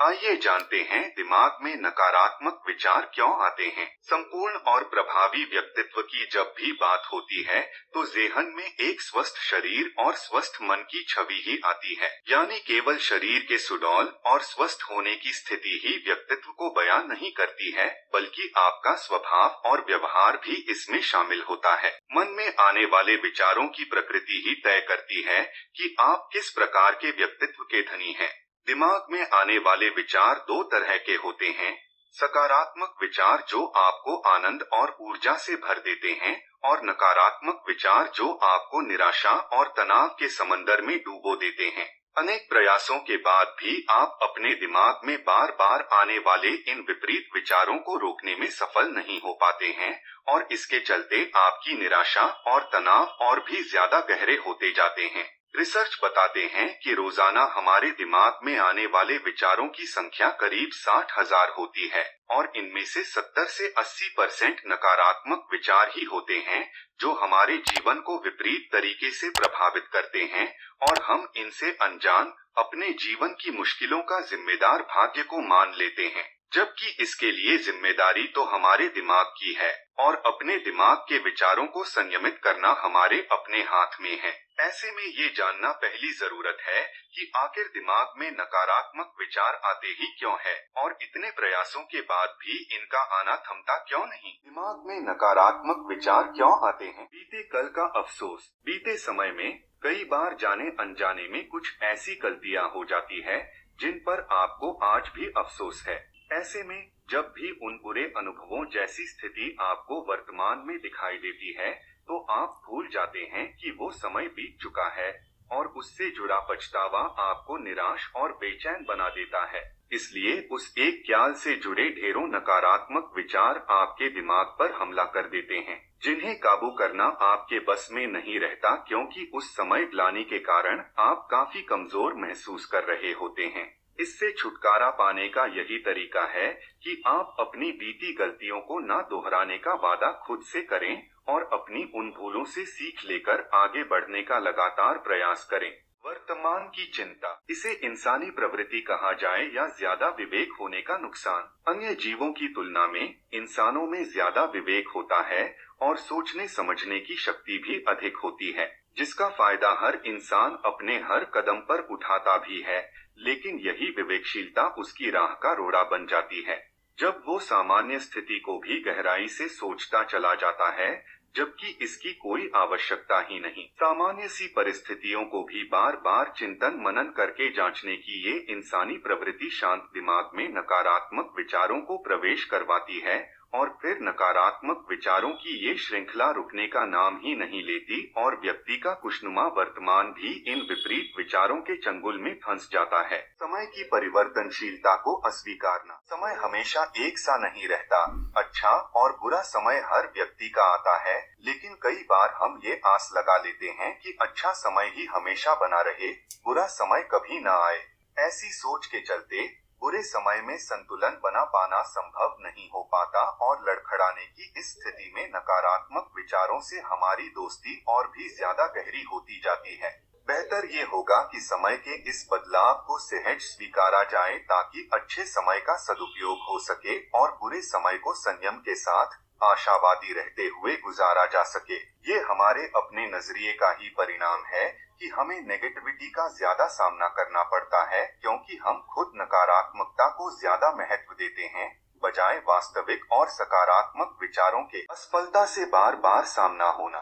आइए जानते हैं दिमाग में नकारात्मक विचार क्यों आते हैं। संपूर्ण और प्रभावी व्यक्तित्व की जब भी बात होती है तो ज़हन में एक स्वस्थ शरीर और स्वस्थ मन की छवि ही आती है। यानी केवल शरीर के सुडौल और स्वस्थ होने की स्थिति ही व्यक्तित्व को बयान नहीं करती है, बल्कि आपका स्वभाव और व्यवहार भी इसमें शामिल होता है। मन में आने वाले विचारों की प्रकृति ही तय करती है कि आप किस प्रकार के व्यक्तित्व के धनी हैं। दिमाग में आने वाले विचार दो तरह के होते हैं। सकारात्मक विचार जो आपको आनंद और ऊर्जा से भर देते हैं, और नकारात्मक विचार जो आपको निराशा और तनाव के समंदर में डुबो देते हैं। अनेक प्रयासों के बाद भी आप अपने दिमाग में बार बार आने वाले इन विपरीत विचारों को रोकने में सफल नहीं हो पाते हैं, और इसके चलते आपकी निराशा और तनाव और भी ज्यादा गहरे होते जाते हैं। रिसर्च बताते हैं कि रोजाना हमारे दिमाग में आने वाले विचारों की संख्या करीब 60,000 होती है, और इनमें से 70 से 80% नकारात्मक विचार ही होते हैं, जो हमारे जीवन को विपरीत तरीके से प्रभावित करते हैं, और हम इनसे अनजान अपने जीवन की मुश्किलों का जिम्मेदार भाग्य को मान लेते हैं, जबकि इसके लिए जिम्मेदारी तो हमारे दिमाग की है, और अपने दिमाग के विचारों को संयमित करना हमारे अपने हाथ में है। ऐसे में ये जानना पहली जरूरत है कि आखिर दिमाग में नकारात्मक विचार आते ही क्यों है, और इतने प्रयासों के बाद भी इनका आना थमता क्यों नहीं। दिमाग में नकारात्मक विचार क्यों आते हैं। बीते कल का अफसोस। बीते समय में कई बार जाने अनजाने में कुछ ऐसी गलतियां हो जाती है जिन पर आपको आज भी अफसोस है। ऐसे में जब भी उन बुरे अनुभवों जैसी स्थिति आपको वर्तमान में दिखाई देती है, तो आप भूल जाते हैं कि वो समय बीत चुका है, और उससे जुड़ा पछतावा आपको निराश और बेचैन बना देता है। इसलिए उस एक ख्याल से जुड़े ढेरों नकारात्मक विचार आपके दिमाग पर हमला कर देते हैं, जिन्हें काबू करना आपके बस में नहीं रहता, क्योंकि उस समय ग्लानि के कारण आप काफी कमजोर महसूस कर रहे होते हैं। इससे छुटकारा पाने का यही तरीका है कि आप अपनी बीती गलतियों को न दोहराने का वादा खुद से करें, और अपनी उन भूलों से सीख लेकर आगे बढ़ने का लगातार प्रयास करें। वर्तमान की चिंता, इसे इंसानी प्रवृत्ति कहा जाए या ज्यादा विवेक होने का नुकसान। अन्य जीवों की तुलना में इंसानों में ज्यादा विवेक होता है, और सोचने समझने की शक्ति भी अधिक होती है, जिसका फायदा हर इंसान अपने हर कदम पर उठाता भी है। लेकिन यही विवेकशीलता उसकी राह का रोड़ा बन जाती है, जब वो सामान्य स्थिति को भी गहराई से सोचता चला जाता है, जबकि इसकी कोई आवश्यकता ही नहीं। सामान्य सी परिस्थितियों को भी बार बार चिंतन मनन करके जांचने की ये इंसानी प्रवृत्ति शांत दिमाग में नकारात्मक विचारों को प्रवेश करवाती है, और फिर नकारात्मक विचारों की ये श्रृंखला रुकने का नाम ही नहीं लेती, और व्यक्ति का खुशनुमा वर्तमान भी इन विपरीत विचारों के चंगुल में फंस जाता है। समय की परिवर्तनशीलता को अस्वीकारना। समय हमेशा एक सा नहीं रहता। अच्छा और बुरा समय हर व्यक्ति का आता है, लेकिन कई बार हम ये आस लगा लेते हैं कि अच्छा समय ही हमेशा बना रहे, बुरा समय कभी न आए। ऐसी सोच के चलते बुरे समय में संतुलन बना पाना संभव नहीं हो पाता, और लड़खड़ाने की इस स्थिति में नकारात्मक विचारों से हमारी दोस्ती और भी ज्यादा गहरी होती जाती है। बेहतर ये होगा कि समय के इस बदलाव को सहज स्वीकारा जाए, ताकि अच्छे समय का सदुपयोग हो सके और बुरे समय को संयम के साथ आशावादी रहते हुए गुजारा जा सके। ये हमारे अपने नजरिए का ही परिणाम है कि हमें नेगेटिविटी का ज्यादा सामना करना पड़ता है, क्योंकि हम खुद नकारात्मकता को ज्यादा महत्व देते हैं, बजाय वास्तविक और सकारात्मक विचारों के। असफलता से बार बार सामना होना।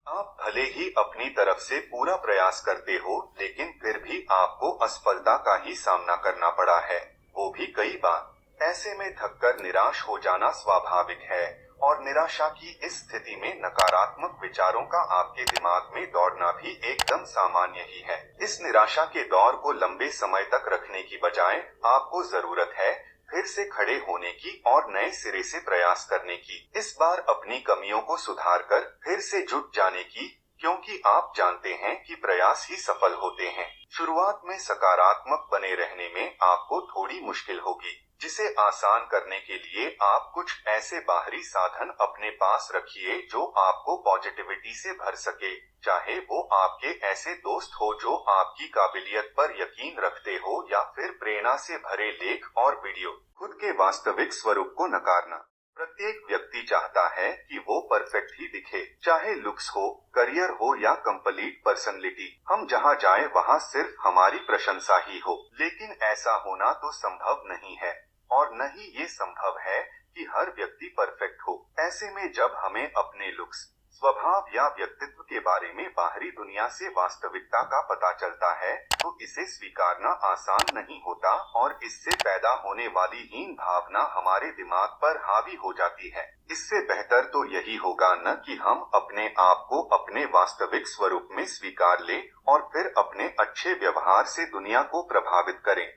आप भले ही अपनी तरफ से पूरा प्रयास करते हो, लेकिन फिर भी आपको असफलता का ही सामना करना पड़ा है, वो भी कई बार। ऐसे में थककर निराश हो जाना स्वाभाविक है, और निराशा की इस स्थिति में नकारात्मक विचारों का आपके दिमाग में दौड़ना भी एकदम सामान्य ही है। इस निराशा के दौर को लंबे समय तक रखने की बजाय आपको जरूरत है फिर से खड़े होने की और नए सिरे से प्रयास करने की। इस बार अपनी कमियों को सुधार कर फिर से जुट जाने की, क्योंकि आप जानते हैं कि प्रयास ही सफल होते हैं। शुरुआत में सकारात्मक बने रहने में आपको थोड़ी मुश्किल होगी, जिसे आसान करने के लिए आप कुछ ऐसे बाहरी साधन अपने पास रखिए जो आपको पॉजिटिविटी से भर सके। चाहे वो आपके ऐसे दोस्त हो जो आपकी काबिलियत पर यकीन रखते हो या फिर प्रेरणा से भरे लेख और वीडियो। खुद के वास्तविक स्वरूप को नकारना। प्रत्येक व्यक्ति चाहता है कि वो परफेक्ट ही दिखे, चाहे लुक्स हो, करियर हो या कंप्लीट पर्सनैलिटी। हम जहाँ जाएं वहाँ सिर्फ हमारी प्रशंसा ही हो, लेकिन ऐसा होना तो संभव नहीं है और न ही ये संभव है कि हर व्यक्ति परफेक्ट हो। ऐसे में जब हमें अपने लुक्स, स्वभाव या व्यक्तित्व के बारे में बाहरी दुनिया से वास्तविकता का पता चलता है तो इसे स्वीकारना आसान नहीं होता और इससे पैदा होने वाली हीन भावना हमारे दिमाग पर हावी हो जाती है। इससे बेहतर तो यही होगा न कि हम अपने आप को अपने वास्तविक स्वरूप में स्वीकार लें और फिर अपने अच्छे व्यवहार से दुनिया को प्रभावित करें।